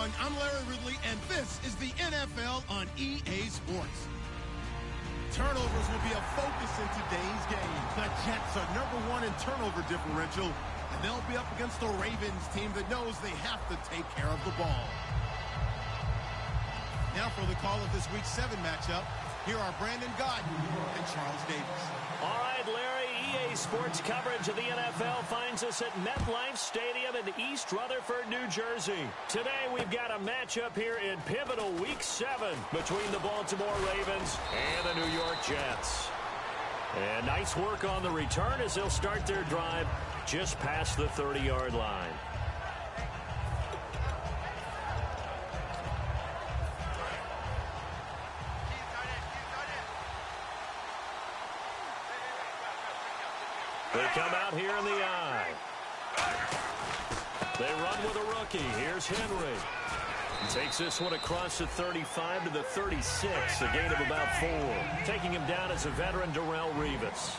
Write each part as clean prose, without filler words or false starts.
everyone. I'm Larry Ridley, and this is the NFL on EA Sports. Turnovers will be a focus in today's game. The Jets are #1 in turnover differential, and they'll be up against the Ravens team that knows they have to take care of the ball. Now for the call of this Week 7 matchup, here are Brandon Gaudin and Charles Davis. All right, Larry, EA Sports coverage of the NFL finds us at MetLife Stadium in East Rutherford, New Jersey. Today we've got a matchup here in pivotal Week 7 between the Baltimore Ravens and the New York Jets. And nice work on the return as they'll start their drive just past the 30-yard line. They come out here in the eye. They run with a rookie. Here's Henry. He takes this one across the 35 to the 36, a gain of about 4. Taking him down as a veteran, Darrelle Revis.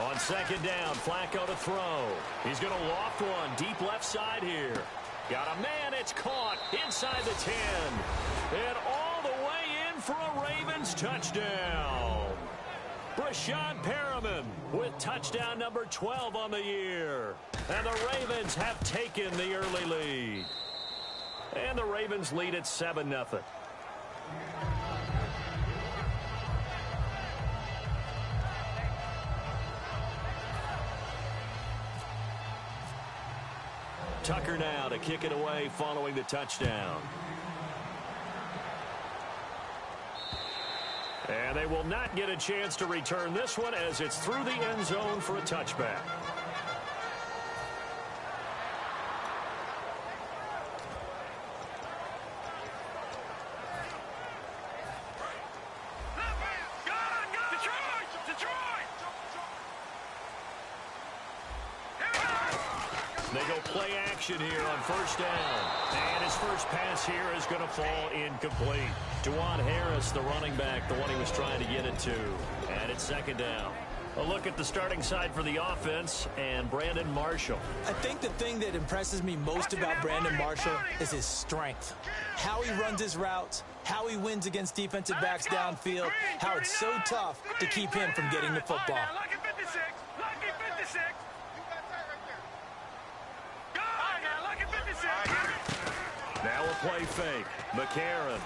On second down, Flacco to throw. He's going to loft one deep left side here. Got a man, it's caught inside the 10. And all the way in for a Ravens touchdown. Breshad Perriman with touchdown number 12 on the year. And the Ravens have taken the early lead. And the Ravens lead at 7-0. Tucker now to kick it away following the touchdown. And they will not get a chance to return this one as it's through the end zone for a touchback. They go play action here on first down. And his first pass here is going to fall incomplete. Juwan Harris, the running back, the one he was trying to get it to. And it's second down. A look at the starting side for the offense and Brandon Marshall. I think the thing that impresses me most about Brandon Marshall is his strength. How he runs his routes, how he wins against defensive backs downfield, how it's so tough to keep him from getting the football. Now a play fake. McCarron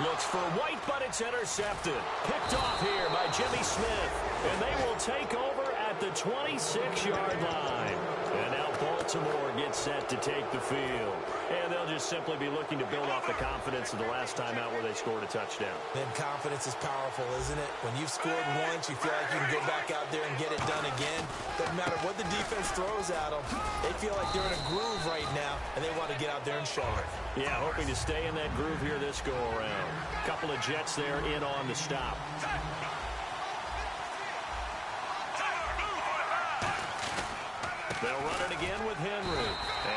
looks for White, but it's intercepted. Picked off here by Jimmy Smith. And they will take over at the 26-yard line. And now Baltimore gets set to take the field. And they'll just simply be looking to build off the confidence of the last time out where they scored a touchdown. Then confidence is powerful, isn't it? When you've scored once, you feel like you can go back out there and get it done again. Doesn't matter what the defense throws at them. They feel like they're in a groove right now, and they want to get out there and show it. Yeah, hoping to stay in that groove here this go-around. Couple of Jets there in on the stop. They'll run it again with Henry.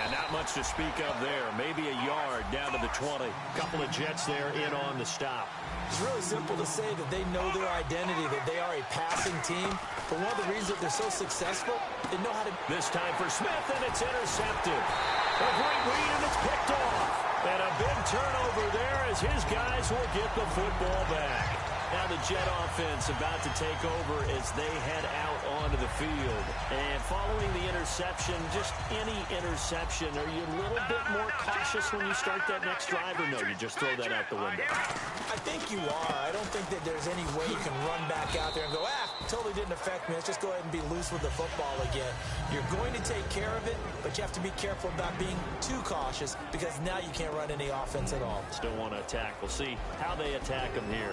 And not much to speak of there. Maybe a yard down to the 20. Couple of Jets there in on the stop. It's really simple to say that they know their identity, that they are a passing team. But one of the reasons that they're so successful, they know how to... This time for Smith, and it's intercepted. A great read, and it's picked off. And a big turnover there as his guys will get the football back. Now the Jet offense about to take over as they head out onto the field. And following the interception, just any interception, are you a little bit more cautious when you start that next drive, or no, you just throw that out the window? I think you are. I don't think that there's any way you can run back out there and go, totally didn't affect me. Let's just go ahead and be loose with the football again. You're going to take care of it, but you have to be careful about being too cautious because now you can't run any offense at all. Still want to attack. We'll see how they attack them here.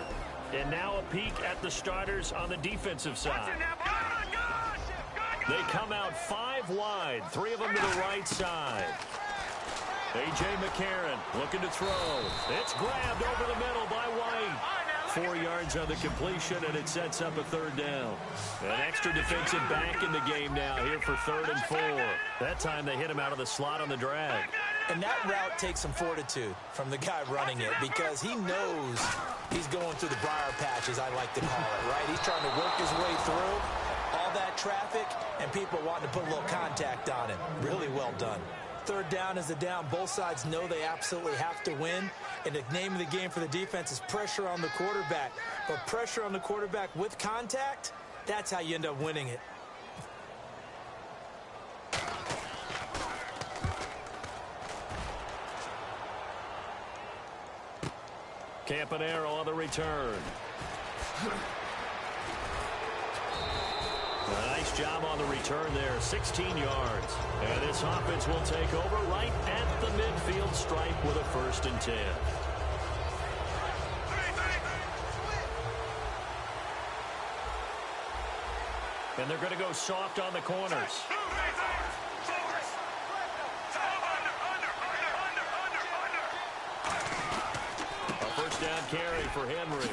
And now a peek at the starters on the defensive side. They come out 5 wide, 3 of them to the right side. A.J. McCarron looking to throw. It's grabbed over the middle by White. 4 yards on the completion, and it sets up a third down. An extra defensive back in the game now here for 3rd and 4. That time they hit him out of the slot on the drag. And that route takes some fortitude from the guy running it because he knows he's going through the briar patch, as I like to call it, right? He's trying to work his way through all that traffic and people wanting to put a little contact on him. Really well done. Third down is the down. Both sides know they absolutely have to win. And the name of the game for the defense is pressure on the quarterback. But pressure on the quarterback with contact, that's how you end up winning it. Campanaro on the return. Nice job on the return there, 16 yards. And this offense will take over right at the midfield stripe with a 1st and 10. And they're going to go soft on the corners. A 1st down carry for Henry.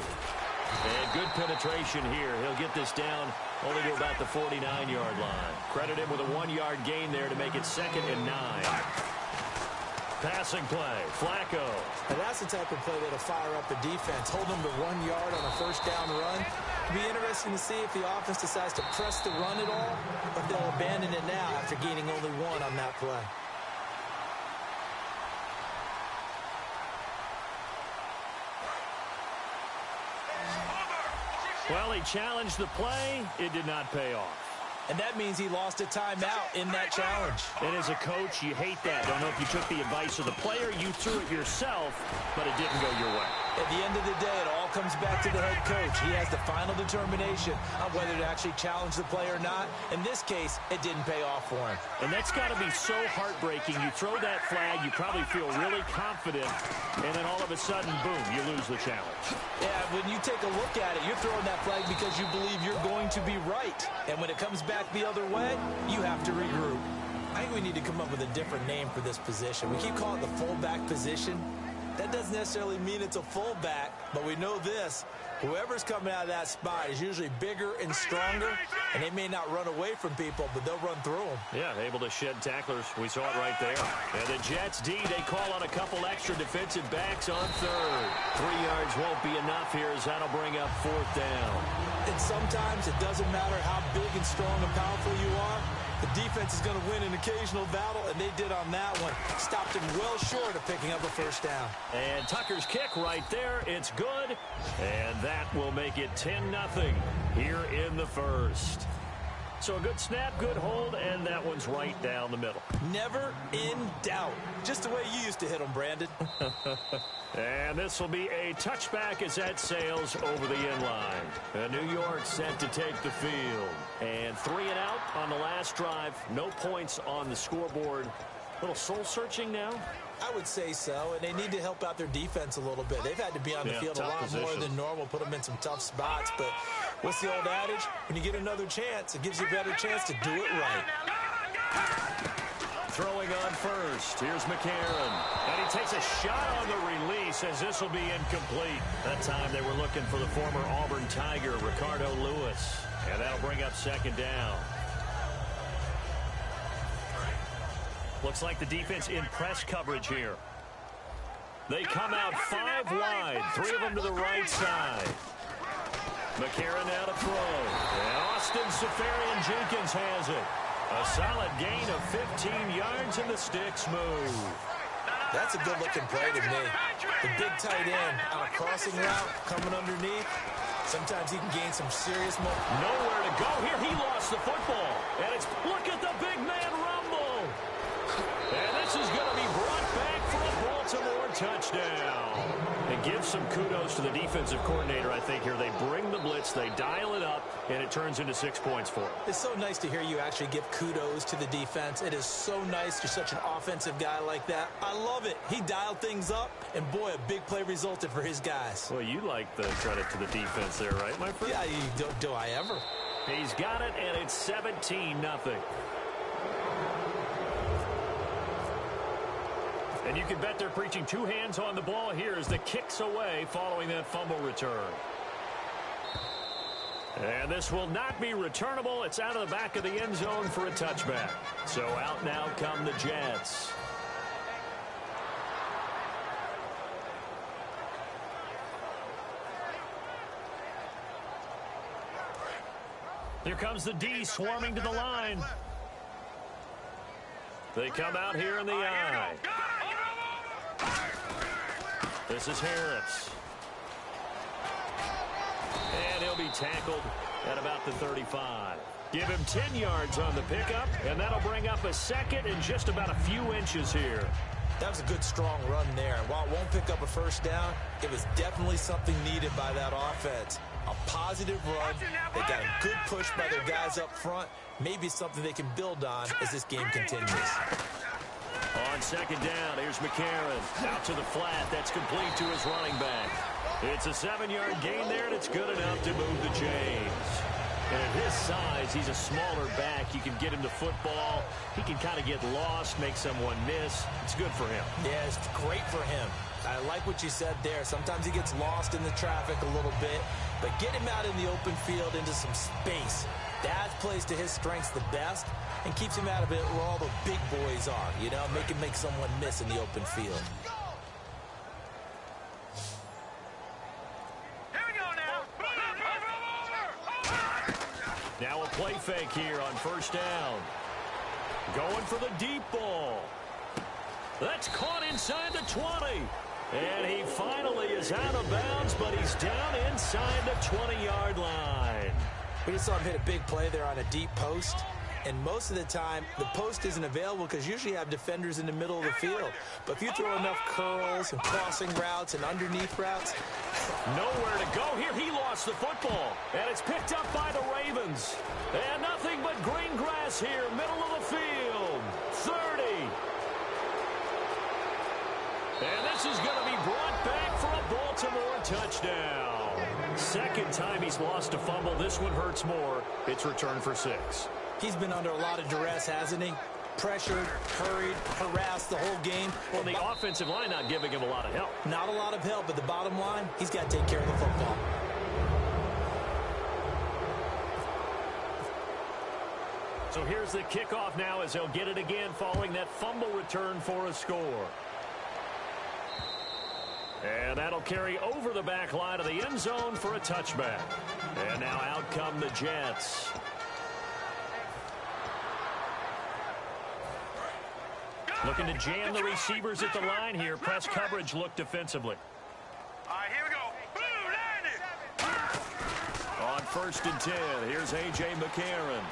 And good penetration here. He'll get this down only to about the 49-yard line. Credit him with a 1-yard gain there to make it 2nd and 9. Passing play, Flacco. And that's the type of play that'll fire up the defense. Hold them to 1 yard on a 1st down run. It'll be interesting to see if the offense decides to press the run at all, or if they'll abandon it now after gaining only 1 on that play. Well, he challenged the play. It did not pay off. And that means he lost a timeout in that challenge. And as a coach, you hate that. Don't know if you took the advice of the player. You threw it yourself, but it didn't go your way. At the end of the day, it all comes back to the head coach. He has the final determination on whether to actually challenge the play or not. In this case, it didn't pay off for him. And that's got to be so heartbreaking. You throw that flag, you probably feel really confident, and then all of a sudden, boom, you lose the challenge. Yeah, when you take a look at it, you're throwing that flag because you believe you're going to be right. And when it comes back the other way, you have to regroup. I think we need to come up with a different name for this position. We keep calling it the fullback position. That doesn't necessarily mean it's a fullback, but we know this. Whoever's coming out of that spot is usually bigger and stronger, and they may not run away from people, but they'll run through them. Yeah, able to shed tacklers. We saw it right there. And the Jets D, they call on a couple extra defensive backs on 3rd. 3 yards won't be enough here as that'll bring up 4th down. And sometimes it doesn't matter how big and strong and powerful you are. The defense is going to win an occasional battle, and they did on that one. Stopped him well short of picking up a 1st down. And Tucker's kick right there. It's good. And that will make it 10-0 here in the 1st. So a good snap, good hold, and that one's right down the middle. Never in doubt. Just the way you used to hit them, Brandon. And this will be a touchback as that sails over the end line. And New York set to take the field. And 3 and out on the last drive. No points on the scoreboard. A little soul-searching now. I would say so, and they need to help out their defense a little bit. They've had to be on the field a lot more than normal, put them in some tough spots. But what's the old adage? When you get another chance, it gives you a better chance to do it right. Throwing on 1st. Here's McCarron. And he takes a shot on the release as this will be incomplete. That time they were looking for the former Auburn Tiger, Ricardo Lewis. And that'll bring up 2nd down. Looks like the defense in press coverage here. They come out 5 wide, 3 of them to the right side. McCarron now to throw. And Austin Seferian-Jenkins has it. A solid gain of 15 yards, and the sticks move. That's a good-looking play to me. The big tight end on a crossing route coming underneath. Sometimes he can gain some serious momentum. Nowhere to go here. He lost the football. And it's, look at the big man rumble. And this is going to be brought back for a Baltimore touchdown. And give some kudos to the defensive coordinator, I think, here. They bring the blitz, they dial it up, and it turns into 6 points for them. It's so nice to hear you actually give kudos to the defense. It is so nice. You're such an offensive guy like that. I love it. He dialed things up, and boy, a big play resulted for his guys. Well, you like the credit to the defense there, right, my friend? Yeah, do I ever? He's got it, and it's 17-0. And you can bet they're preaching 2 hands on the ball here as the kick's away following that fumble return. And this will not be returnable. It's out of the back of the end zone for a touchback. So out now come the Jets. Here comes the D swarming to the line. They come out here in the I. This is Harris. And he'll be tackled at about the 35. Give him 10 yards on the pickup, and that'll bring up a second and just about a few inches here. That was a good, strong run there. While it won't pick up a first down, it was definitely something needed by that offense. A positive run. They got a good push by their guys up front. Maybe something they can build on as this game continues. On second down, here's McCarron. Out to the flat. That's complete to his running back. It's a 7-yard gain there, and it's good enough to move the chains. And at his size, he's a smaller back. You can get him to football. He can kind of get lost, make someone miss. It's good for him. Yeah, it's great for him. I like what you said there. Sometimes he gets lost in the traffic a little bit, but get him out in the open field into some space. That plays to his strengths the best and keeps him out of it where all the big boys are, you know, make someone miss in the open field. Now a play fake here on first down. Going for the deep ball. That's caught inside the 20. And he finally is out of bounds, but he's down inside the 20-yard line. We just saw him hit a big play there on a deep post. And most of the time, the post isn't available because usually you have defenders in the middle of the field. But if you throw enough curls and crossing routes and underneath routes. Nowhere to go here. He lost the football. And it's picked up by the Ravens. And nothing but green grass here, middle of the field. 30. And this is going to be brought back for a Baltimore touchdown. Second time he's lost a fumble. This one hurts more. It's returned for 6. He's been under a lot of duress, hasn't he? Pressured, hurried, harassed the whole game. Well, the offensive line not giving him a lot of help. Not a lot of help, but the bottom line, he's got to take care of the football. So here's the kickoff now as he'll get it again following that fumble return for a score. And that'll carry over the back line of the end zone for a touchback. And now out come the Jets. Looking to jam the receivers at the line here. Press coverage look defensively. All right, here we go. On first and 10, here's A.J. McCarron.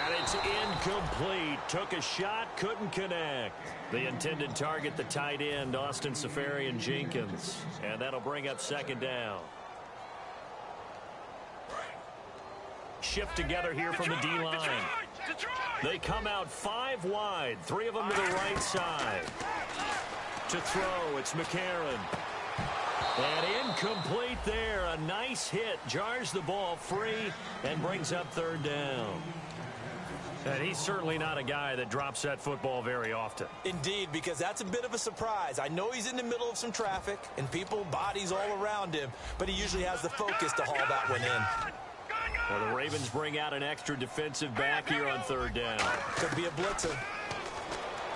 And it's incomplete. Took a shot, couldn't connect. The intended target, the tight end, Austin Seferian-Jenkins. And that'll bring up second down. Shift together here from the D-line. They come out 5 wide, 3 of them to the right side. To throw, it's McCarron. And incomplete there. A nice hit. Jars the ball free and brings up third down. And he's certainly not a guy that drops that football very often. Indeed, because that's a bit of a surprise. I know he's in the middle of some traffic and people, bodies all around him, but he usually has the focus to haul that one in. Well, the Ravens bring out an extra defensive back here on third down. Could be a blitzer.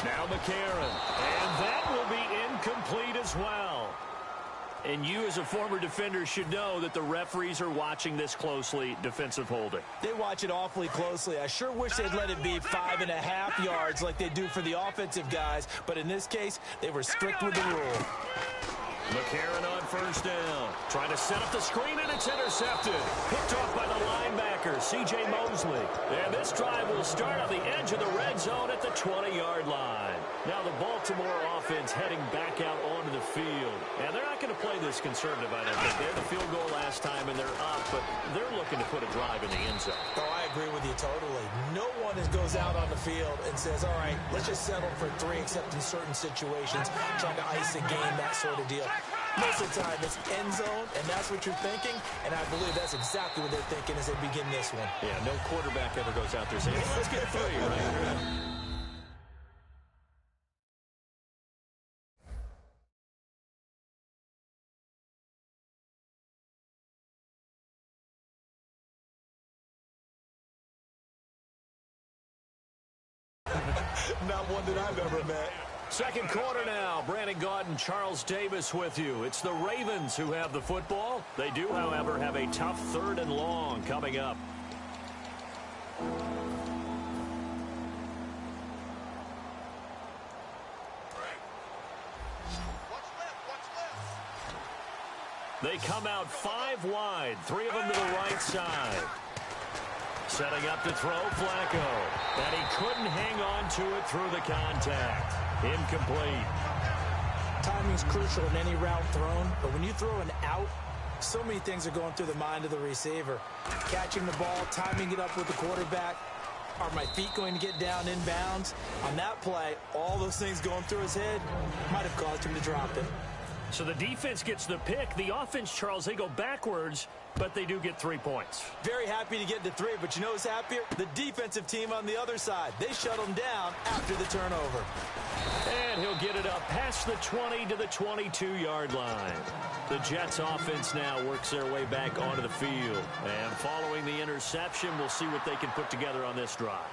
Now McCarron. And that will be incomplete as well. And you as a former defender should know that the referees are watching this closely, defensive holding. They watch it awfully closely. I sure wish they'd let it be 5.5 yards like they do for the offensive guys. But in this case, they were strict with the rule. McCarron on first down. Trying to set up the screen, and it's intercepted. Picked off by the linebacker, C.J. Mosley. And this drive will start on the edge of the red zone at the 20-yard line. Now the Baltimore offense heading back out onto the field. And they're not going to play this conservative, I don't think. They had the field goal last time, and they're up, but they're looking to put a drive in the end zone. Oh, I agree with you totally. No one goes out on the field and says, all right, let's just settle for 3, except in certain situations, trying to ice a game, that sort of deal. Most of the time, it's end zone, and that's what you're thinking, and I believe that's exactly what they're thinking as they begin this one. Yeah, no quarterback ever goes out there saying, hey, let's get 3, right? Not one that I've ever met. Second quarter now. Brandon Gaudin, Charles Davis with you. It's the Ravens who have the football. They do, however, have a tough 3rd and long coming up. They come out 5 wide, 3 of them to the right side. Setting up to throw, Flacco. And he couldn't hang on to it through the contact. Incomplete. Timing's crucial in any route thrown, but when you throw an out, so many things are going through the mind of the receiver. Catching the ball, timing it up with the quarterback. Are my feet going to get down in bounds? On that play, all those things going through his head might have caused him to drop it. So the defense gets the pick. The offense, Charles, they go backwards, but they do get 3 points. Very happy to get to 3, but you know who's happier? The defensive team on the other side. They shut them down after the turnover. And he'll get it up past the 20 to the 22-yard line. The Jets offense now works their way back onto the field. And following the interception, we'll see what they can put together on this drive.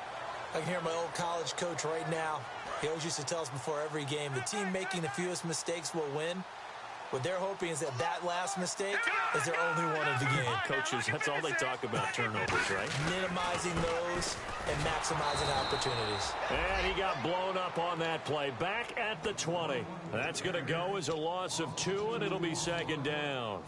I can hear my old college coach right now. He always used to tell us before every game, the team making the fewest mistakes will win. What they're hoping is that last mistake is their only one of the game. Coaches, that's all they talk about, turnovers, right? Minimizing those and maximizing opportunities. And he got blown up on that play. Back at the 20. That's going to go as a loss of 2, and it'll be 2nd down.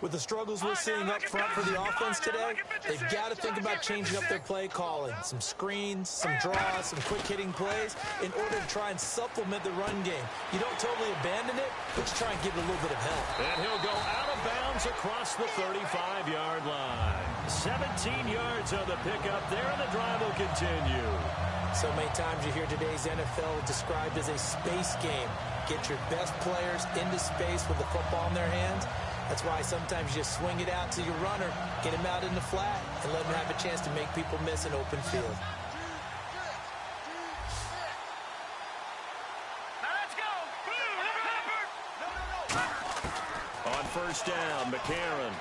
With the struggles we're seeing up front for the offense today, they've got to think about changing up their play calling. Some screens, some draws, some quick-hitting plays in order to try and supplement the run game. You don't totally abandon it, but you try and give it a little bit of help. And he'll go out of bounds across the 35-yard line. 17 yards on the pickup there, and the drive will continue. So many times you hear today's NFL described as a space game. Get your best players into space with the football in their hands. That's why sometimes you just swing it out to your runner, get him out in the flat, and let him have a chance to make people miss an open field. Now let's go. On 1st down, McCarron.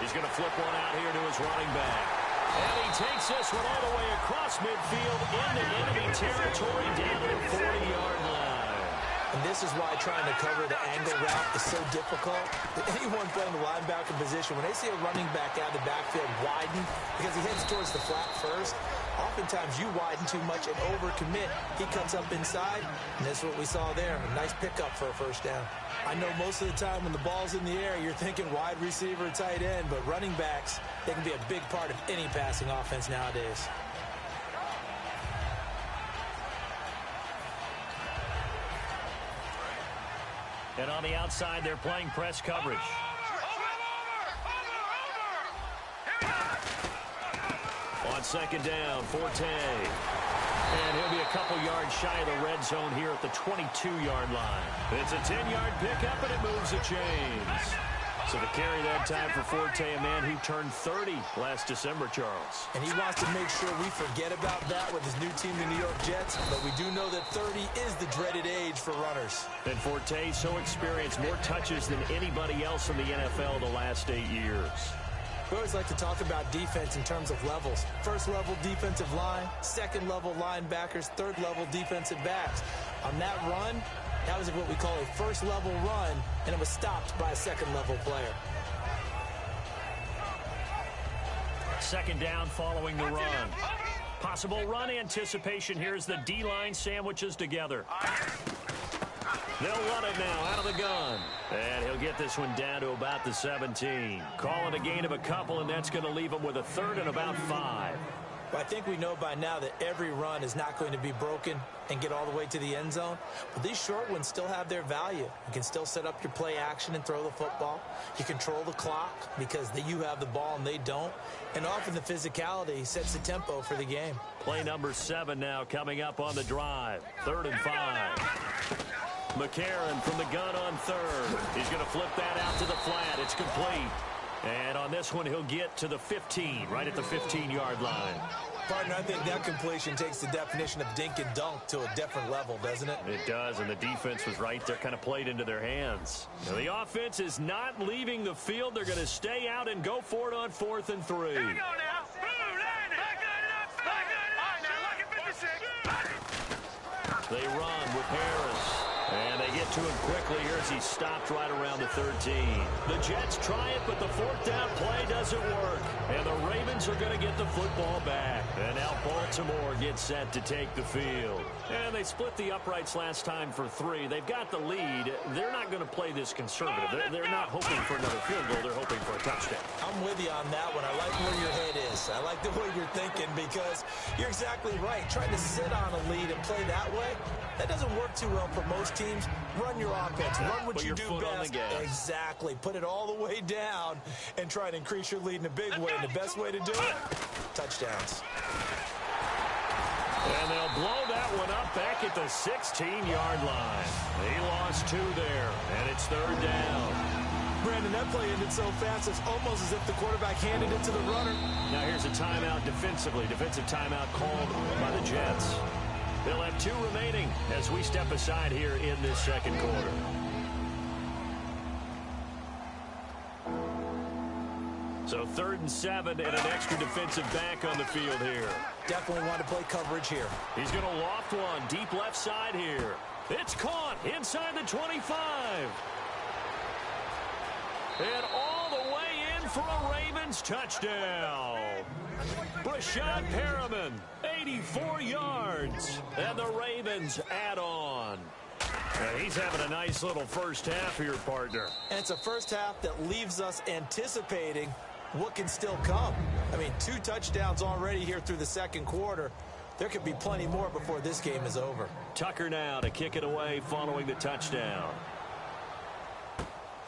He's going to flip one out here to his running back. And he takes this one all the way across midfield into enemy territory down at the 40-yard line. And this is why trying to cover the angle route is so difficult. Anyone playing the linebacker position, when they see a running back out of the backfield widen because he heads towards the flat first, oftentimes you widen too much and overcommit. He comes up inside, and that's what we saw there. A nice pickup for a 1st down. I know most of the time when the ball's in the air, you're thinking wide receiver, tight end, but running backs, they can be a big part of any passing offense nowadays. And on the outside, they're playing press coverage. On 2nd down, Forte. And he'll be a couple yards shy of the red zone here at the 22-yard line. It's a 10-yard pickup, and it moves the chains. So to carry that time for Forte, a man who turned 30 last December, Charles. And he wants to make sure we forget about that with his new team, the New York Jets. But we do know that 30 is the dreaded age for runners. And Forte so experienced, more touches than anybody else in the NFL the last 8 years. We always like to talk about defense in terms of levels. 1st level defensive line, 2nd level linebackers, 3rd level defensive backs. On that run, that was what we call a 1st level run, and it was stopped by a 2nd level player. 2nd down following the run. Possible run anticipation. Here's the D-line sandwiches together. They'll run it now out of the gun. And he'll get this one down to about the 17. Calling a gain of a couple, and that's going to leave him with a 3rd and about 5. Well, I think we know by now that every run is not going to be broken and get all the way to the end zone. But these short ones still have their value. You can still set up your play action and throw the football. You control the clock because you have the ball and they don't. And often the physicality sets the tempo for the game. Play number 7 now coming up on the drive. 3rd and 5. McCarron from the gun on 3rd. He's going to flip that out to the flat. It's complete. And on this one, he'll get to the 15, right at the 15-yard line. Partner, I think that completion takes the definition of dink and dunk to a different level, doesn't it? It does, and the defense was right there, kind of played into their hands. Now, the offense is not leaving the field. They're going to stay out and go for it on 4th and 3. Here we go now. They run with Harris. And they get to him quickly here as he stopped right around the 13. The Jets try it, but the 4th down play doesn't work. And the Ravens Ravens are going to get the football back. And now Baltimore gets set to take the field. And they split the uprights last time for 3. They've got the lead. They're not going to play this conservative. They're not hoping for another field goal. They're hoping for a touchdown. I'm with you on that one. I like where your head is. I like the way you're thinking because you're exactly right. Trying to sit on a lead and play that way, that doesn't work too well for most teams. Run your offense. Run what you do best. Exactly. Put it all the way down and try to increase your lead in a big way. And the best way to do it, touchdowns. And they'll blow that one up back at the 16-yard line. He lost 2 there, and it's 3rd down. Brandon, that play ended so fast, it's almost as if the quarterback handed it to the runner. Now here's a timeout defensively. Defensive timeout called by the Jets. They'll have 2 remaining as we step aside here in this second quarter. So 3rd and 7 and an extra defensive back on the field here. Definitely want to play coverage here. He's going to loft one deep left side here. It's caught inside the 25. And all the way in for a Ravens touchdown. Breshad Perriman, 84 yards. And the Ravens add on. He's having a nice little first half here, partner. And it's a first half that leaves us anticipating what can still come. I mean, 2 touchdowns already here through the second quarter. There could be plenty more before this game is over. Tucker now to kick it away following the touchdown.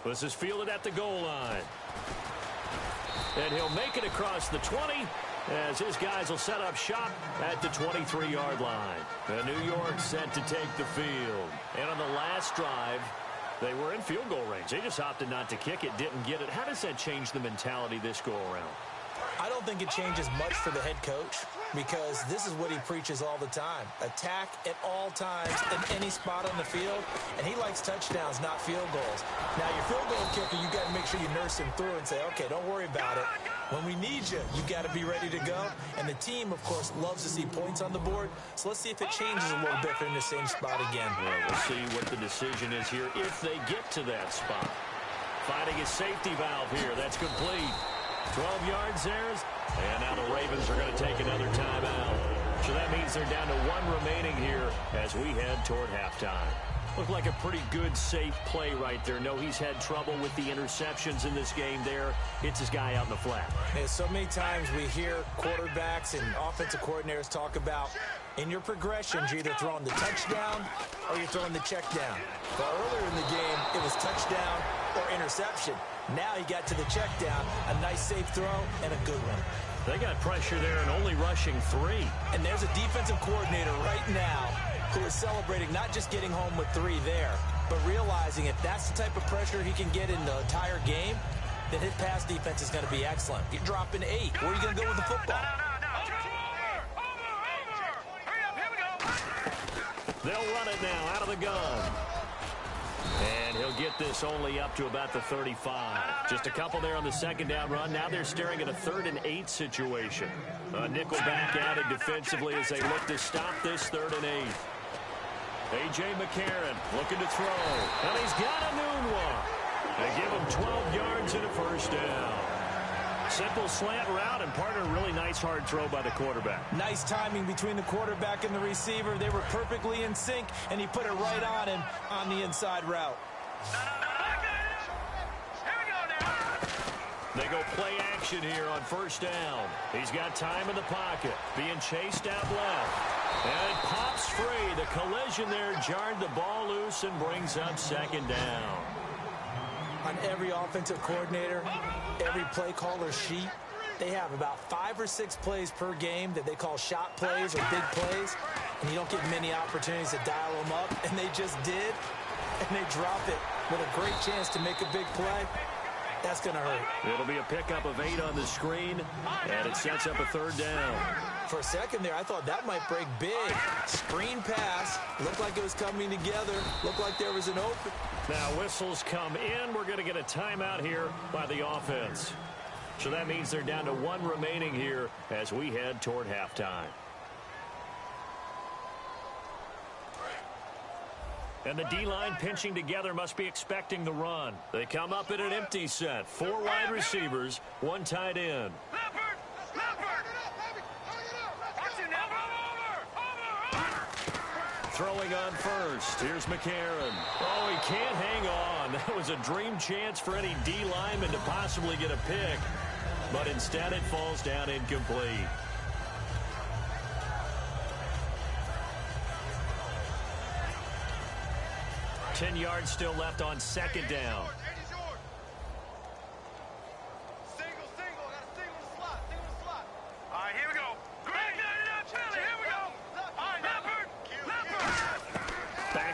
This is fielded at the goal line. And he'll make it across the 20 as his guys will set up shop at the 23-yard line. And New York set to take the field. And on the last drive, they were in field goal range. They just opted not to kick it, didn't get it. How does that change the mentality this go-around? I don't think it changes much for the head coach because this is what he preaches all the time. Attack at all times in any spot on the field, and he likes touchdowns, not field goals. Now, your field goal kicker, you got to make sure you nurse him through and say, okay, don't worry about it. When we need you, you got to be ready to go. And the team, of course, loves to see points on the board. So let's see if it changes a little bit if they're in the same spot again. Well, we'll see what the decision is here if they get to that spot. Finding a safety valve here. That's complete. 12 yards there. And now the Ravens are going to take another timeout. So that means they're down to 1 remaining here as we head toward halftime. Looked like a pretty good, safe play right there. No, he's had trouble with the interceptions in this game there. Hits his guy out in the flat. And so many times we hear quarterbacks and offensive coordinators talk about in your progressions, you're either throwing the touchdown or you're throwing the check down. But earlier in the game, it was touchdown or interception. Now he got to the check down, a nice safe throw, and a good one. They got pressure there and only rushing 3. And there's a defensive coordinator right now who is celebrating not just getting home with 3 there, but realizing if that's the type of pressure he can get in the entire game, then his pass defense is going to be excellent. You're dropping 8. Where are you going to go with the football? They'll run it now out of the gun. And he'll get this only up to about the 35. Just a couple there on the second down run. Now they're staring at a 3rd and 8 situation. A nickel back added defensively as they look to stop this 3rd and 8. A.J. McCarron looking to throw. And he's got a noon one. They give him 12 yards and a first down. Simple slant route and partner, really nice hard throw by the quarterback. Nice timing between the quarterback and the receiver. They were perfectly in sync, and he put it right on him on the inside route. They go play action here on first down. He's got time in the pocket, being chased out left. And it pops free. The collision there jarred the ball loose and brings up second down. On every offensive coordinator, every play caller sheet, they have about 5 or 6 plays per game that they call shot plays or big plays, and you don't get many opportunities to dial them up, and they just did, and they drop it with a great chance to make a big play. That's going to hurt. It'll be a pickup of 8 on the screen, and it sets up a 3rd down. For a second there, I thought that might break big. Screen pass. Looked like it was coming together. Looked like there was an open. Now whistles come in. We're going to get a timeout here by the offense. So that means they're down to 1 remaining here as we head toward halftime. And the D-line pinching together must be expecting the run. They come up in an empty set. 4 wide receivers, 1 tight end. Throwing on first. Here's McCarron. Oh, he can't hang on. That was a dream chance for any D lineman to possibly get a pick. But instead it falls down incomplete. Ten yards still left on second down.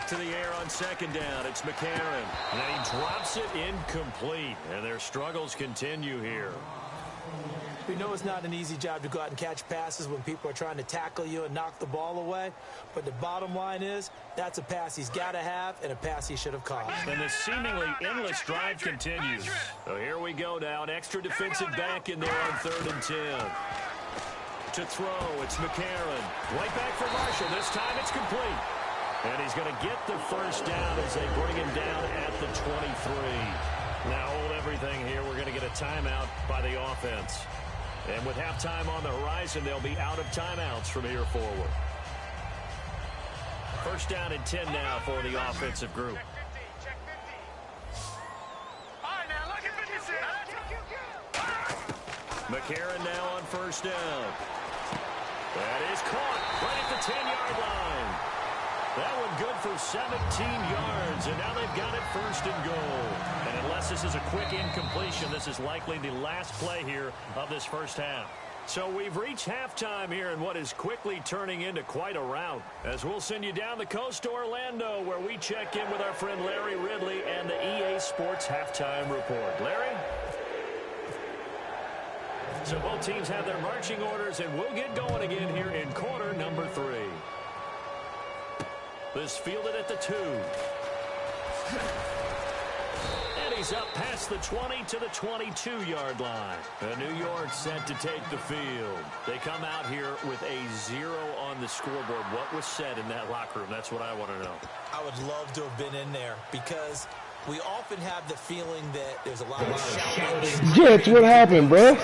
To the air on second down. It's McCarron. And he drops it incomplete. And their struggles continue here. We know it's not an easy job to go out and catch passes when people are trying to tackle you and knock the ball away. But the bottom line is, that's a pass he's got to have and a pass he should have caught. And the seemingly endless drive continues. So here we go now. An extra defensive back in there on 3rd and 10. To throw, it's McCarron. Right back for Marshall. This time it's complete. And he's going to get the first down as they bring him down at the 23. Now hold everything here. We're going to get a timeout by the offense. And with halftime on the horizon, they'll be out of timeouts from here forward. First down and 10 now for the offensive group. McCarron now on first down. That is caught right at the 10-yard line. That one good for 17 yards, and now they've got it first and goal. And unless this is a quick incompletion, this is likely the last play here of this first half. So we've reached halftime here in what is quickly turning into quite a rout. As we'll send you down the coast to Orlando, where we check in with our friend Larry Ridley and the EA Sports Halftime Report. Larry? So both teams have their marching orders, and we'll get going again here in quarter number 3. This fielded at the 2. And he's up past the 20 to the 22-yard line. New York set to take the field. They come out here with a 0 on the scoreboard. What was said in that locker room? That's what I want to know. I would love to have been in there because we often have the feeling that there's a lot of shouting. Jets, what happened, bro?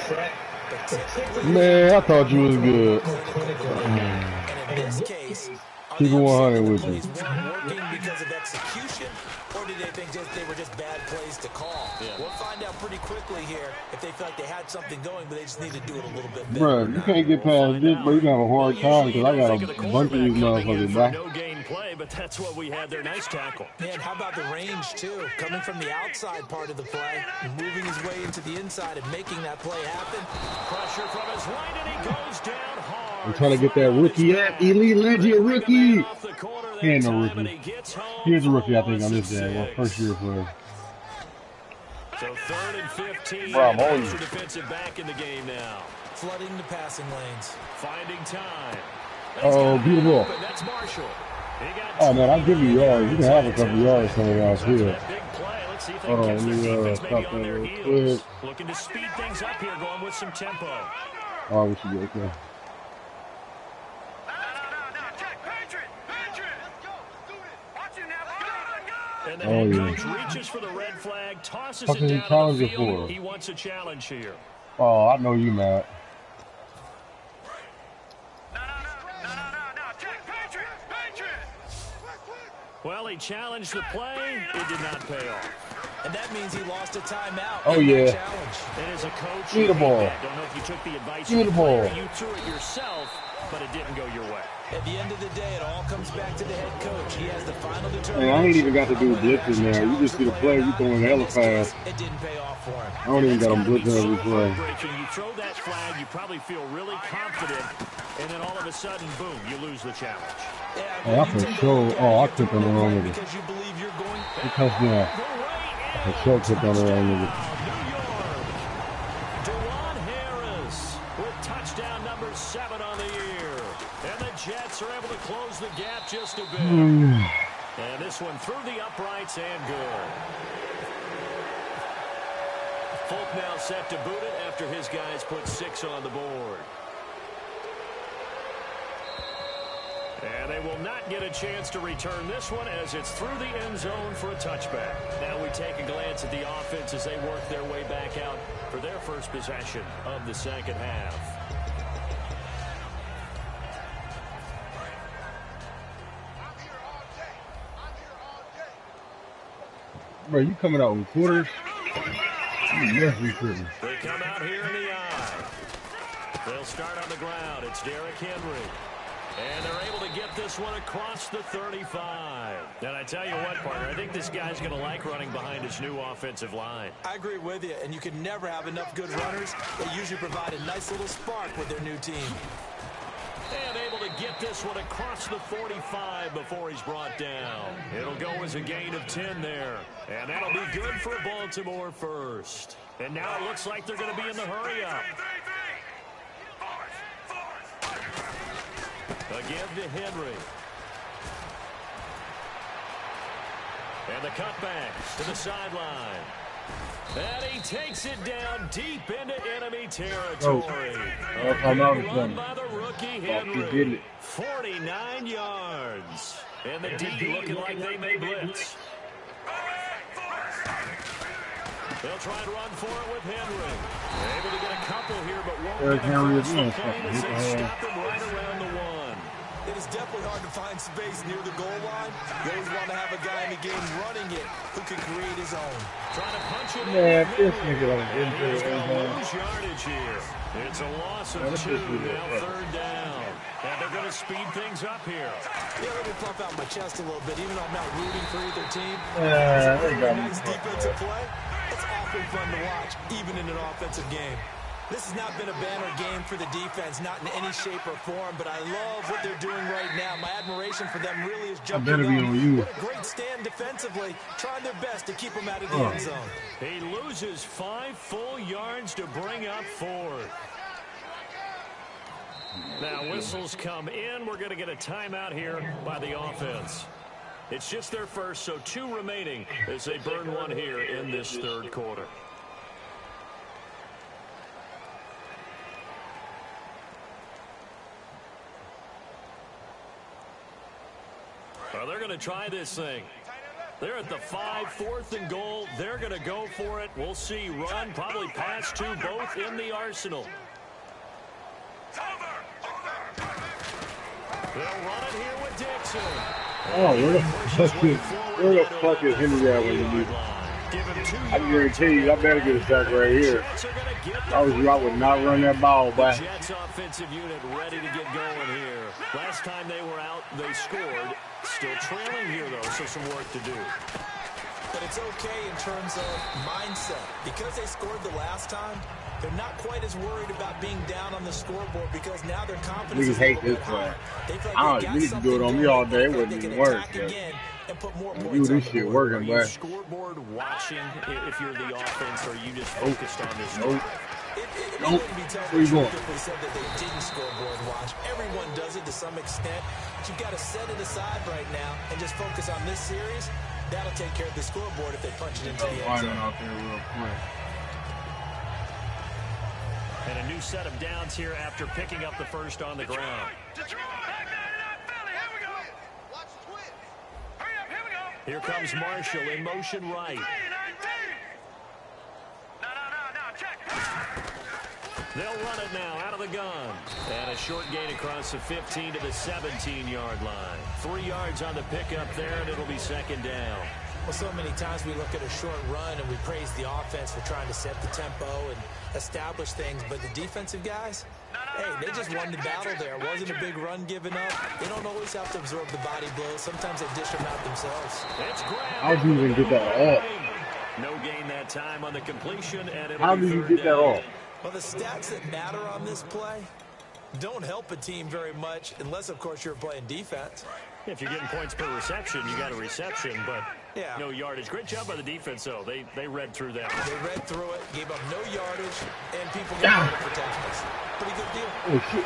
Man, I thought you was good. And in this case, keep it 100 with you. Working because of execution, or did they think they were just bad plays to call? Yeah. We'll find out pretty quickly here if they felt like they had something going, but they just need to do it a little bit better. Bro, you can't get past this, but you're going to have a hard time because I got a bunch of these motherfuckers back. No gain play, but that's what we had there. Nice tackle. Man, how about the range, too? Coming from the outside part of the play, moving his way into the inside and making that play happen. Pressure from his right, and he goes down hard. I'm trying to get that rookie up. Elite legend rookie. He ain't no rookie. Here's a rookie, I think, on this day. Well, first year player. So 3rd and 15. Bro, I'm on you. Defensive back in the game now. Flooding the passing lanes. Finding time. Oh, beautiful. That's Marshall. Oh, man, I'll give you yards. You can have a couple yards coming out here. Hold on, let me stop that real quick. Looking to speed things up here, going with some tempo. Oh, we should get okay. And the head coach reaches for the red flag, tosses it down on the field. He wants a challenge here. Oh, I know you, Matt. Well, he challenged the play. It did not pay off. And that means he lost a timeout. Oh, yeah. And as a coach, you don't know if you took the advice of the player, you threw it yourself, but it didn't go your way. At the end of the day, it all comes back to the head coach. He has the final determination. Man, I ain't even got to do blitzing now. You just see the play, you throwing the hella pass. It didn't pay off for him. I don't even got him blitzing every play. You throw that flag, you probably feel really confident, and then all of a sudden, boom, you lose the challenge. Oh, I for sure. Oh, I clicked on the wrong nigga. Because you believe you're going. It touchdown. I for sure clicked on the wrong nigga. Dewan Harris with touchdown number 7 on the year. And the Jets are able to close the gap just a bit. And this one through the uprights and good. Folk now set to boot it after his guys put 6 on the board. And they will not get a chance to return this one as it's through the end zone for a touchback. Now we take a glance at the offense as they work their way back out for their first possession of the second half. Bro, you coming out with quarters? They come out here in the eye. They'll start on the ground. It's Derrick Henry. And they're able to get this one across the 35. And I tell you what, partner, I think this guy's going to like running behind his new offensive line. I agree with you, and you can never have enough good runners. They usually provide a nice little spark with their new team. And able to get this one across the 45 before he's brought down. It'll go as a gain of 10 there. And that'll be good for Baltimore first. And now it looks like they're going to be in the hurry-up. Again to Henry. And the cutback to the sideline. And he takes it down deep into enemy territory. Run by the rookie Henry. 49 yards. And the D looking like they may blitz. They'll try and run for it with Henry. Able to get a couple here, but won't get the first one as they stop him right around the one. It is definitely hard to find space near the goal line. You always want to have a guy in the game running it who can create his own. Trying to punch it Man, in. this nigga on the He's going to injury. lose yardage here. It's a loss of 2, now third down. And they're going to speed things up here. Yeah, let me puff out my chest a little bit. Even though I'm not rooting for either team, They got me. nice defensive play. It's awfully fun to watch, even in an offensive game. This has not been a banner game for the defense, not in any shape or form, but I love what they're doing right now. My admiration for them really is jumping up. What a great stand defensively, trying their best to keep them out of the end zone. He loses 5 full yards to bring up 4th. Now whistles come in. We're going to get a timeout here by the offense. It's just their first, so 2 remaining as they burn one here in this third quarter. Well, they're going to try this thing. They're at the 5, 4th and goal. They're going to go for it. We'll see. Run, probably pass 2, both in the arsenal. They'll run it here with Dixon. Oh, where the fuck is Henry at when you need him? I can guarantee you, I better get a sack right here. I would not run that ball back. Jets offensive unit ready to get going here. Last time they were out, they scored. Still trailing here, though, so some work to do. But it's okay in terms of mindset. Because they scored the last time, they're not quite as worried about being down on the scoreboard because now their confidence is a little bit higher. They feel like they got you can do it on me all day. It wouldn't even work. And put more Do points on this the shit board. working, Are you but scoreboard watching if you're the offense, or are you just focused on this? nope. It Nope. wouldn't be telling Where you the going? truth if we said that they didn't scoreboard watch. Everyone does it to some extent. But you've got to set it aside right now and just focus on this series. That'll take care of the scoreboard if they punch it into the end zone. Out there real quick. And a new set of downs here after picking up the first on the ground. Here comes Marshall in motion right. They'll run it now out of the gun. And a short gain across the 15 to the 17-yard line. 3 yards on the pickup there, and it'll be second down. Well, so many times we look at a short run and we praise the offense for trying to set the tempo and establish things. But the defensive guys, hey, they just won the battle there. It wasn't a big run given up. They don't always have to absorb the body blows. Sometimes they dish them out themselves. How do you even get that off? No gain that time on the completion, and it'll How be do you third get that down. off? Well, the stats that matter on this play don't help a team very much unless, of course, you're playing defense. If you're getting points per reception, you got a reception, but Yeah. no yardage. Great job by the defense, though. They read through that. They read through it, gave up no yardage, and people got to protect us. Pretty good deal. Oh, shit.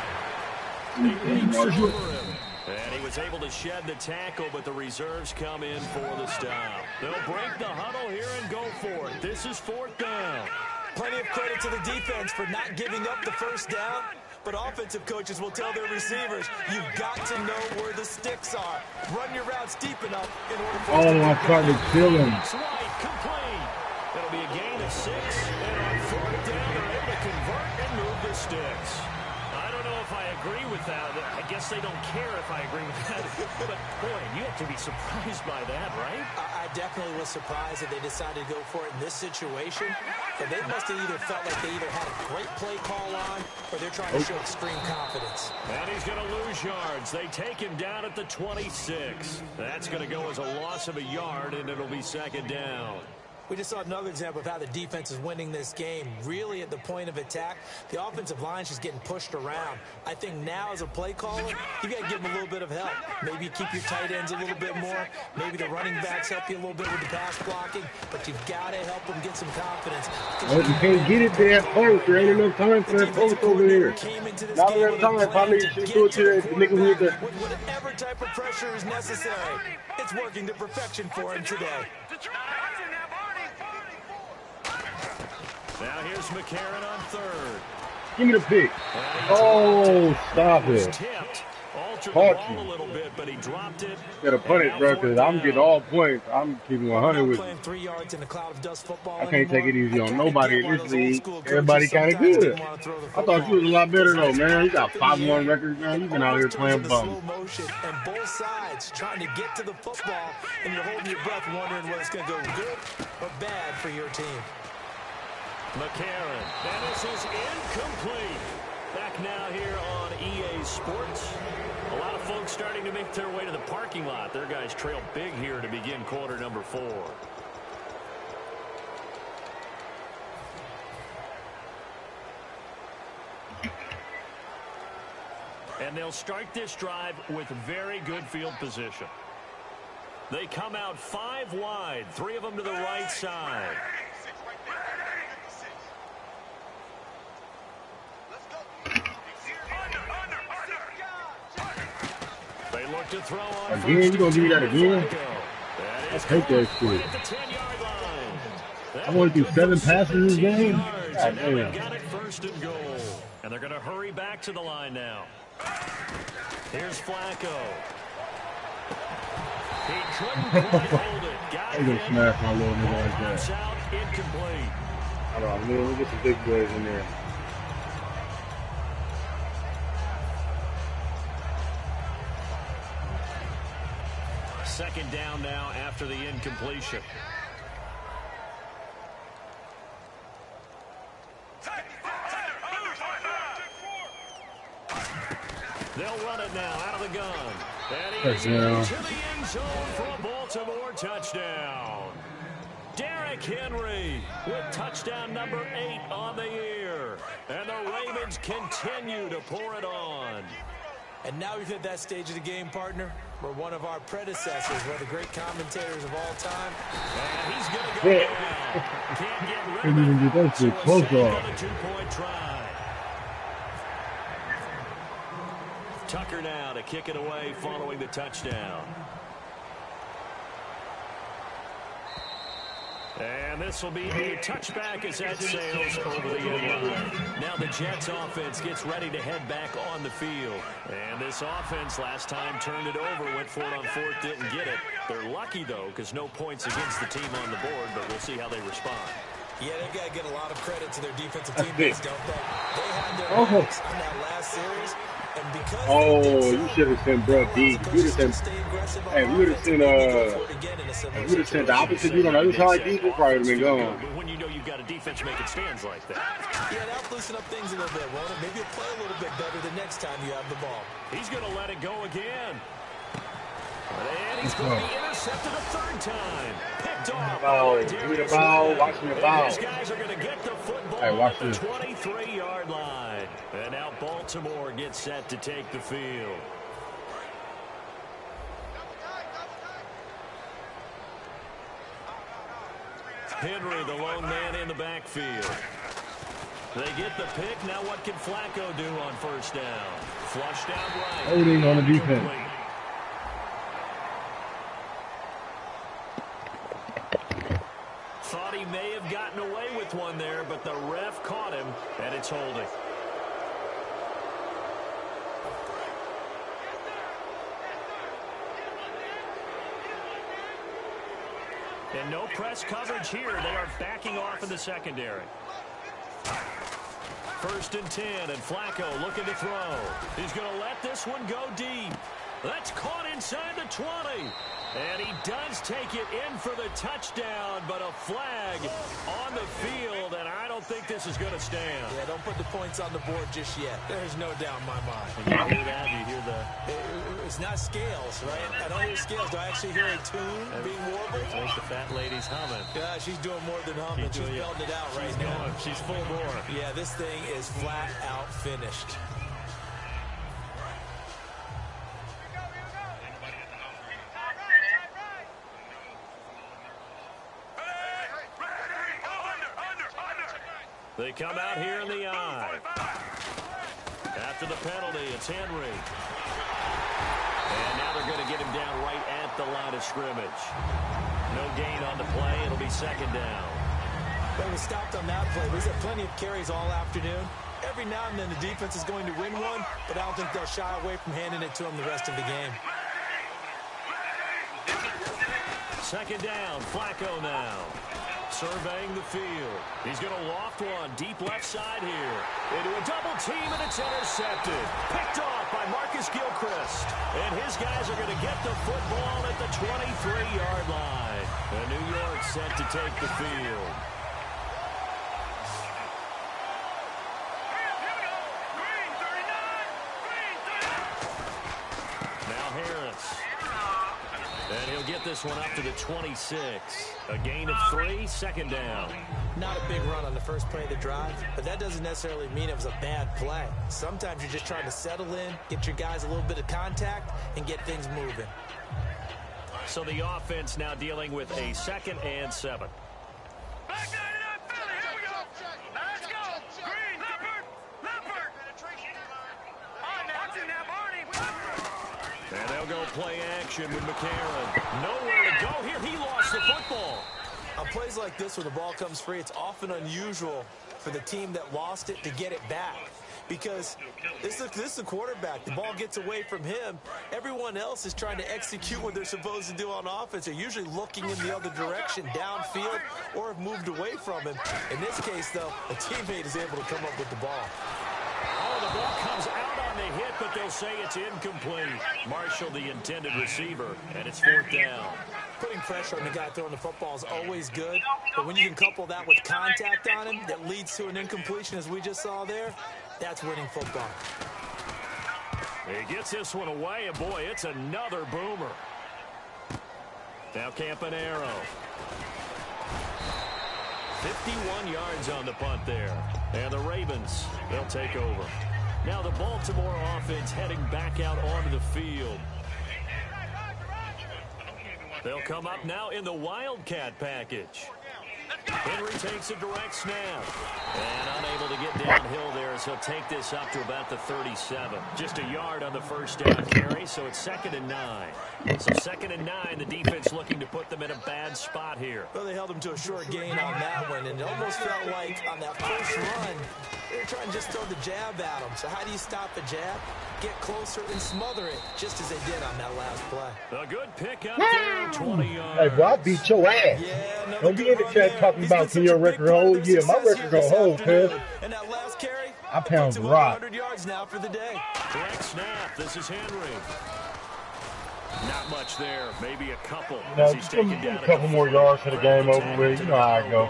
And he was able to shed the tackle, but the reserves come in for the stop. They'll break the huddle here and go for it. This is 4th down. Plenty of credit to the defense for not giving up the first down, but offensive coaches will tell their receivers, you've got to know where the sticks are. Run your routes deep enough in order for us to Oh, I tried to kill him. White complete. That'll be a gain of 6. And on 4th down, they're able to convert and move the sticks. I don't know if if I agree with that. I guess they don't care if I agree with that. But, boy, you have to be surprised by that, right? I definitely was surprised that they decided to go for it in this situation. But they must have either felt like they either had a great play call on or they're trying to show extreme confidence. And he's going to lose yards. They take him down at the 26. That's going to go as a loss of a yard, and it'll be second down. We just saw another example of how the defense is winning this game. Really, at the point of attack, the offensive line's just getting pushed around. I think now, as a play caller, you got to give them a little bit of help. Maybe you keep your tight ends a little bit more. Maybe the running backs help you a little bit with the pass blocking. But you've got to help them get some confidence. Well, you can't get it to that post. There ain't enough time for that post over here. Not enough time. Probably you should do it to that nigga with the... With whatever type of pressure is necessary. It's working to perfection for him today. Now here's McCarron on third. Give me the pick. Oh, stop it. Tipped. Altered Caught the ball you. a little bit, but he dropped it. Gotta punt it, bro, because I'm getting all points. I'm keeping 100 with you. Playing 3 yards in a cloud of dust football I can't take it easy on nobody in this league. Everybody Everybody kind of good. I thought you was a lot better, though, man. You got 5-1 records, man. You've been out here playing bum. Slow motion and both sides trying to get to the football, and you're holding your breath wondering whether it's going to go good or bad for your team. McCarron. And this is incomplete. Back now here on EA Sports. A lot of folks starting to make their way to the parking lot. Their guys trail big here to begin quarter number 4. And they'll start this drive with very good field position. They come out 5 wide, 3 of them to the right side. They look to throw on Again, you gonna give me that again? I take that shit. I want to do 7 passes in this game? God damn. Got it first and goal. And they're going to hurry back to the line now. Here's Flacco. He couldn't quite hold it. Got I'm gonna it. smash my little nigga like Pops that. out, incomplete. Hold on, man. We'll get some big boys in there. Second down now after the incompletion. They'll run it now out of the gun. And he's into the end zone for a Baltimore touchdown. Derrick Henry with touchdown number 8 on the year. And the Ravens continue to pour it on. And now we've hit that stage of the game, partner, where one of our predecessors, one of the great commentators of all time. And he's going to go down. Can't get rid Couldn't of even it. get that shit So a close save off. on a 2-point try. Tucker now to kick it away following the touchdown. And this will be a touchback as that sails over the end line. Now the Jets offense gets ready to head back on the field. And this offense last time turned it over, went for it on 4th, didn't get it. They're lucky, though, because no points against the team on the board, but we'll see how they respond. Yeah, they've got to get a lot of credit to their defensive teammates, don't they? They had their Oh. backs on that last series, and because Oh, you should have sent bro deep. You would have sent. Hey, we would have sent if we would have sent the opposite dude on the other side deep, it probably would have been gone. But when you know you've got a defense making stands like that. Yeah, that'll loosen up things a little bit, won't it? Maybe you'll play a little bit better the next time you have the ball. He's going to let it go again. And he's going to be intercepted a 3rd time. Picked off. Ball, give me the ball, watch me the ball. These guys are going to get the football Hey, watch at the this. 23-yard line. And now Baltimore gets set to take the field. Henry, the lone man in the backfield. They get the pick. Now what can Flacco do on 1st down? Flushed out right. Holding on the defense. Complete. Thought he may have gotten away with one there, but the ref caught him, and it's holding. And no press coverage here. They are backing off in the secondary. 1st and 10, and Flacco looking to throw. He's going to let this one go deep. That's caught inside the 20. And he does take it in for the touchdown, but a flag on the field, and I don't think this is going to stand. Yeah, don't put the points on the board just yet. There's no doubt in my mind. And you hear that? You hear the... It's not scales, right? I don't hear scales. Do I actually hear a tune being warbled? I think the fat lady's humming. Yeah, she's doing more than humming. She's belting it out right now. She's full bore. Yeah, this thing is flat out finished. They come out here in the eye. After the penalty, it's Henry. And now they're going to get him down right at the line of scrimmage. No gain on the play. It'll be 2nd down. They were stopped on that play. We've had plenty of carries all afternoon. Every now and then the defense is going to win one, but I don't think they'll shy away from handing it to them the rest of the game. 2nd down, Flacco now. Surveying the field. He's going to loft one deep left side here. Into a double team, and it's intercepted. Picked off by Marcus Gilchrist. And his guys are going to get the football at the 23-yard line. And New York set to take the field. Now Harris. And he'll get this one up to the 26. A gain of 3, 2nd down. Not a big run on the first play of the drive, but that doesn't necessarily mean it was a bad play. Sometimes you're just trying to settle in, get your guys a little bit of contact, and get things moving. So the offense now dealing with a 2nd and 7. And they'll go play action with McCarron. Nowhere to go here. He lost the football. On plays like this where the ball comes free, it's often unusual for the team that lost it to get it back. Because this is the quarterback. The ball gets away from him. Everyone else is trying to execute what they're supposed to do on offense. They're usually looking in the other direction, downfield, or have moved away from him. In this case, though, a teammate is able to come up with the ball. Oh, the ball comes out on the hit, but they'll say it's incomplete. Marshall, the intended receiver, and it's 4th down. Putting pressure on the guy throwing the football is always good, but when you can couple that with contact on him that leads to an incompletion, as we just saw there, that's winning football. He gets this one away, and boy, it's another boomer. Now Campanaro. 51 yards on the punt there. And the Ravens, they'll take over. Now the Baltimore offense heading back out onto the field. They'll come up now in the Wildcat package. Henry takes a direct snap. And unable to get downhill there, so he'll take this up to about the 37. Just a yard on the first down carry, so it's 2nd and 9. So 2nd and 9, the defense looking to put them in a bad spot here. Well, they held them to a short gain on that one, and it almost felt like on that first run, they were trying to just throw the jab at them. So how do you stop the jab? Get closer and smother it, just as they did on that last play. A good pick up there, 20 yards. Hey, bro, I beat your ass. Yeah, don't be in the chat talking about can your record hold. Yeah, my record go hold, cuz. And that last carry, I pound rock. 100 yards now for the day. Direct snap. This is Henry. Not much there. Maybe a couple. You know, just a couple more yards for the game over with. You know how I go.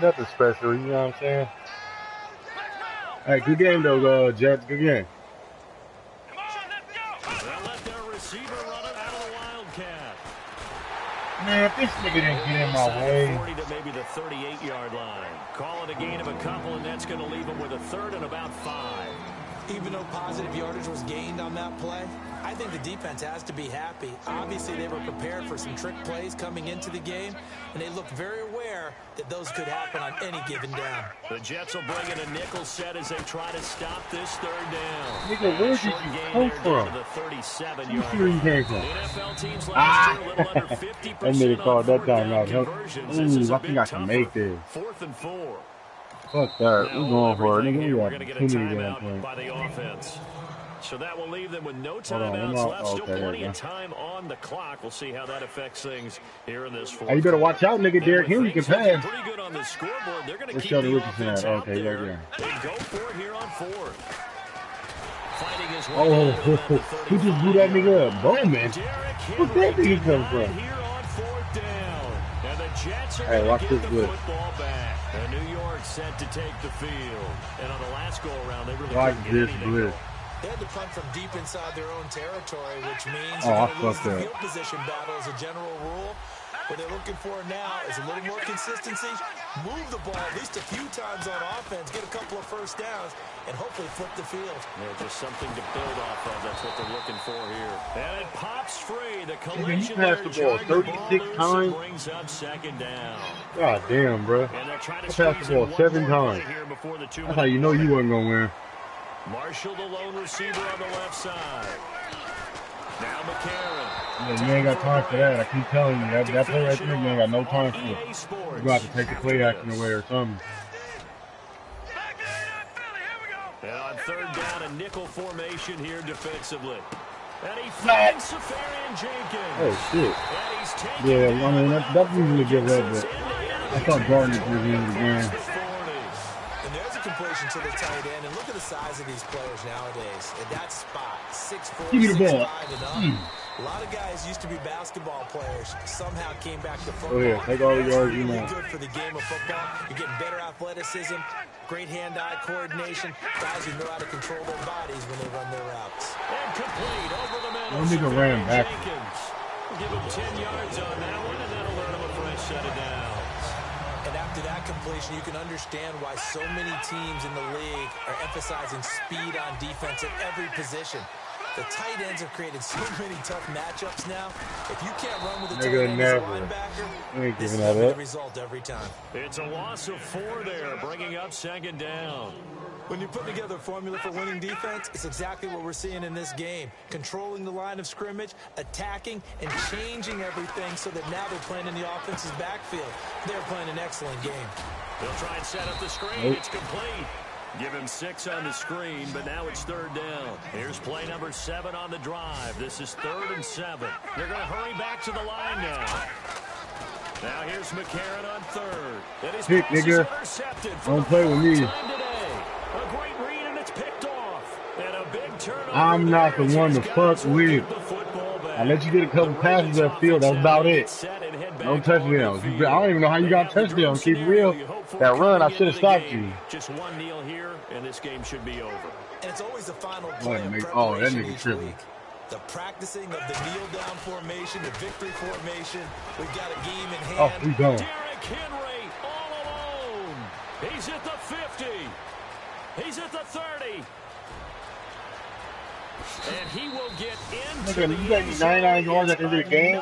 Nothing special, you know what I'm saying? Hey, good game though, Jets. Good game. They'll let their receiver run it out of the Wildcat. Man, if this nigga didn't get in my way. 40 to maybe the 38-yard line. Call it a gain of a couple, and that's going to leave them with a 3rd and about 5. Even though positive yardage was gained on that play, I think the defense has to be happy. Obviously, they were prepared for some trick plays coming into the game, and they looked very aware that those could happen on any given down. The Jets will bring in a nickel set as they try to stop this 3rd down. Nigga, where did you come from? The 37-yard Where you came from? NFL teams last year, a little under 50% that nigga called that time out. Ooh, I think I can make this. 4th and 4. Fuck that. We're going for it. Nigga, We're going to get a timeout by the offense. So that will leave them with no timeouts left. Still plenty of time on the clock. We'll see how that affects things here in this fourth. Hey, you better watch out, nigga. Derrick Henry can pass. Pretty good on the scoreboard. They're going to keep Sheldon the Richardson offense out okay, there. They go for it here on fourth. Fighting his way who just blew that nigga up? Bowman. Where's that nigga come from? Here on fourth down. And the Jets are hey, watch get this the good. football back. And New York set to take the field. And on the last go-around, they really watch couldn't this get anything blitz. going. They had to punt from deep inside their own territory, which means Oh, you're I going to lose fucked the up. field position battle as a general rule. What they're looking for now is a little more consistency, move the ball at least a few times on offense, get a couple of first downs, and hopefully flip the field. Yeah, just something to build off of. That's what they're looking for here. And it pops free. The Nigga, collision you passed the ball 36 times. brings up second down. God damn, bro. And they'll try to I passed the ball 7 times. here before the 2 That's how you know you wasn't going to win. Marshall, the lone receiver on the left side. Now McCarron. Yeah, you ain't got time for that. I keep telling you, that play right there, you ain't got no time for it. EA Sports. You're going to have to take the play action away or something. And on third down, a nickel formation here defensively. And he finds Safarian Jenkins. Oh, shit. And he's taking Yeah, I mean, that's usually good, but I thought Gardner was in the game. And there's a completion to the tight end. And look at the size of these players nowadays. At that spot, 6'4", Give me the ball. 6'5", and up. A lot of guys used to be basketball players, somehow came back to football. Oh, yeah, take all the yards you really want. good for the game of football. You're getting better athleticism, great hand-eye coordination, guys who know how to control their bodies when they run their routes. And complete over the middle. That nigga ran back. Jenkins. We'll give him 10 yards on that one, and that'll earn him a fresh set of downs. And after that completion, you can understand why so many teams in the league are emphasizing speed on defense at every position. The tight ends have created so many tough matchups now. If you can't run with a tight end as a linebacker, this is the result every time. It's a loss of 4 there, bringing up second down. When you put together a formula for winning defense, it's exactly what we're seeing in this game. Controlling the line of scrimmage, attacking, and changing everything so that now they're playing in the offense's backfield. They're playing an excellent game. They'll try and set up the screen. It's complete. Give him 6 on the screen, but now it's third down. Here's play number 7 on the drive. This is 3rd and 7. They're going to hurry back to the line now. Now here's McCarron on 3rd. And his Pick, pass is nigga. intercepted for Don't the play with first me. time today. A great read, and it's picked off. And a big turnover. I'm not the there. one to He's fuck got with. the football back. I let you get a couple passes upfield. That's about it. No touchdowns. I don't even know how you got touchdowns. Keep it real. That run, I should have stopped you. Just one kneel here, and this game should be over. And it's always the final play of Oh, that preparation nigga each tripping. week. The practicing of the kneel-down formation, the victory formation. We've got a game in hand. Oh, we gone. Derrick Henry all alone. He's at the 50. He's at the 30. And he will get into Nigga, you got 99 yards at the end of the game?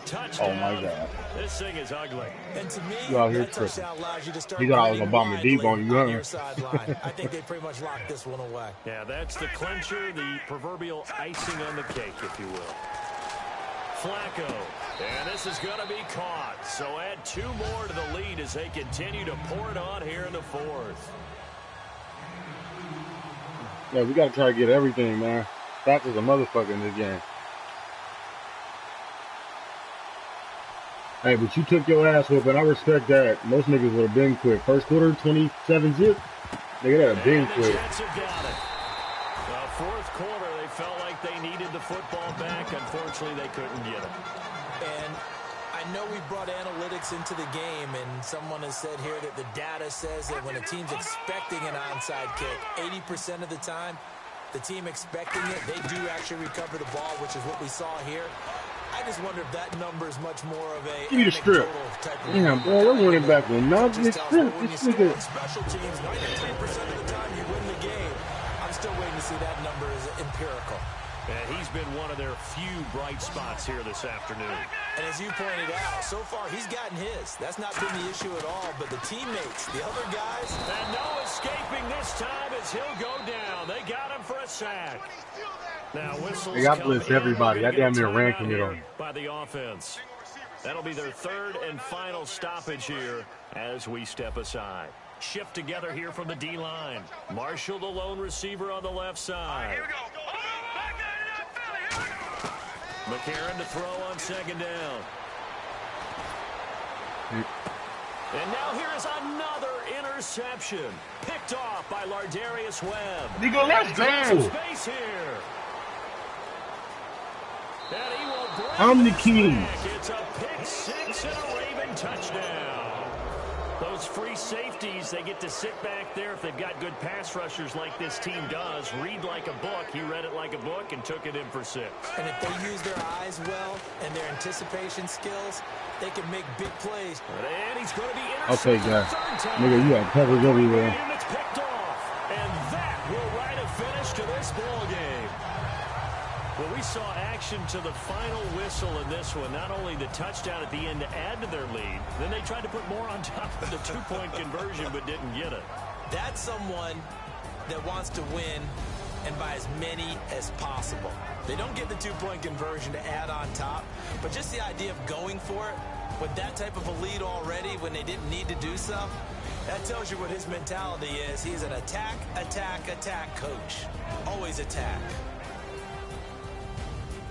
touchdown. Oh, my God. This thing is ugly. And to me, You out here that touchdown allows you to start He thought I was running gonna bomb the deep on you, widely huh? your sideline. I think they pretty much locked this one away. Yeah, that's the clincher, the proverbial icing on the cake, if you will. Flacco. And this is going to be caught. So add 2 more to the lead as they continue to pour it on here in the 4th. Yeah, we got to try to get everything, man. Fat is a motherfucker in this game. Hey, but you took your ass whoop, and I respect that. Most niggas would have been quick. First quarter, 27-zip. Nigga, that have been quick. Jets have got it. 4th quarter, they felt like they needed the football back. Unfortunately, they couldn't get it. And I know we brought analytics into the game, and someone has said here that the data says that when a team's expecting an onside kick, 80% of the time, the team expecting it, they do actually recover the ball, which is what we saw here. I just wonder if that number is much more of a Give me the strip. type of Damn, boy, we're running back with nothing. This when you score nigga. on special teams, 93% of the time you win the game. I'm still waiting to see that number as empirical. And he's been one of their few bright spots here this afternoon. And as you pointed out, so far he's gotten his. That's not been the issue at all, but the teammates, the other guys. And no escaping this time as he'll go down. They got him for a sack. Now whistles. Hey, God bless everybody. I damn near ran from it on. By the offense. That'll be their 3rd and final stoppage here as we step aside. shift together here from the D-line. Marshall, the lone receiver on the left side. Here we go. McCarron to throw on second down. And now here is another interception. Picked off by Lardarius Webb. Nigga, let's Some go. space here. And he will break I'm the this king. back. It's a pick six and a Raven touchdown. Those free safeties, they get to sit back there if they've got good pass rushers like this team does. Read like a book. He read it like a book and took it in for 6. And if they use their eyes well and their anticipation skills, they can make big plays. And he's going to be intercepted. Okay, guys. Third time. Nigga, you got peppers everywhere. And it's picked off. And that will write a finish to this ball game. Well, we saw action to the final whistle in this one. Not only the touchdown at the end to add to their lead, then they tried to put more on top of the 2-point conversion but didn't get it. That's someone that wants to win and by as many as possible. They don't get the 2-point conversion to add on top, but just the idea of going for it with that type of a lead already when they didn't need to do so, that tells you what his mentality is. He's an attack, attack, attack coach. Always attack.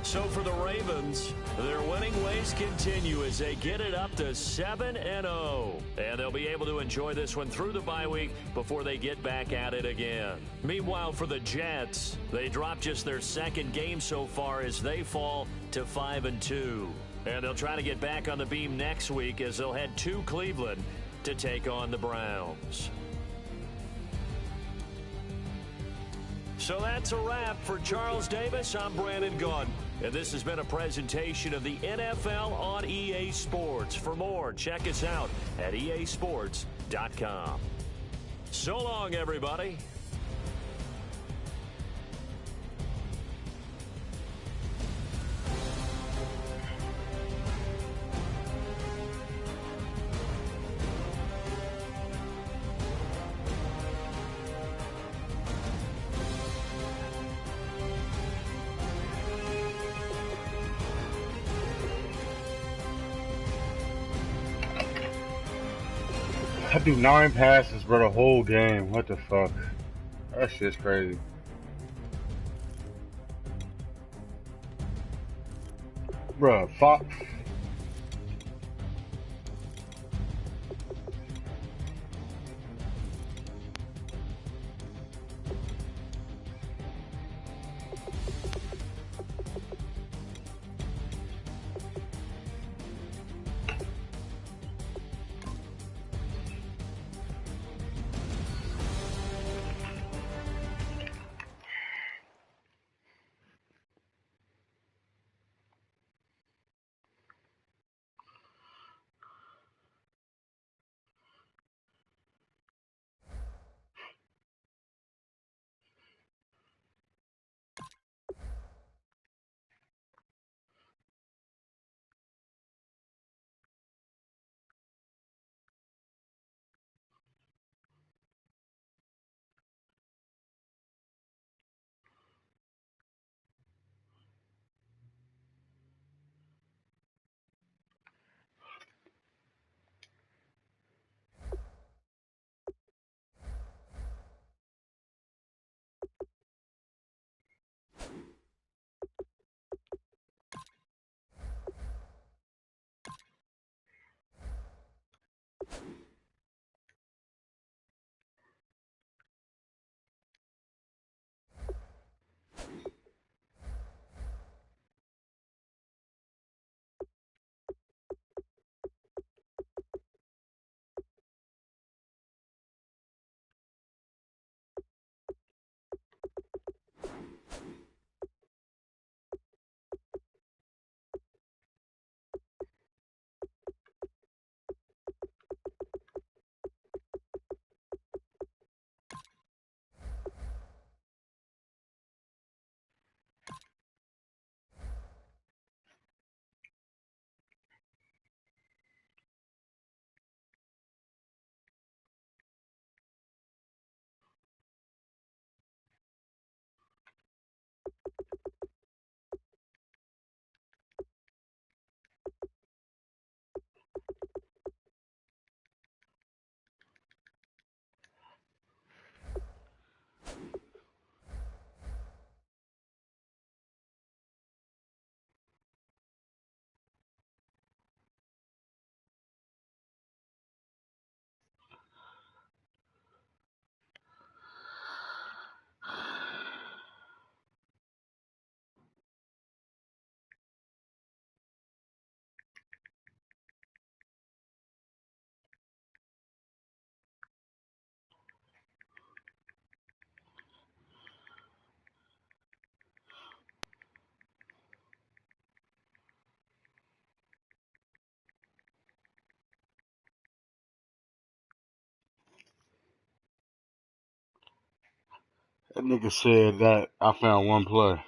So for the Ravens, their winning ways continue as they get it up to 7-0. And they'll be able to enjoy this one through the bye week before they get back at it again. Meanwhile, for the Jets, they dropped just their second game so far as they fall to 5-2. And they'll try to get back on the beam next week as they'll head to Cleveland to take on the Browns. So that's a wrap for Charles Davis. I'm Brandon Gaudin. And this has been a presentation of the NFL on EA Sports. For more, check us out at easports.com. So long, everybody. I do 9 passes, bro, the whole game. What the fuck? That shit's crazy. Bro, fuck. That nigga said that I found one play.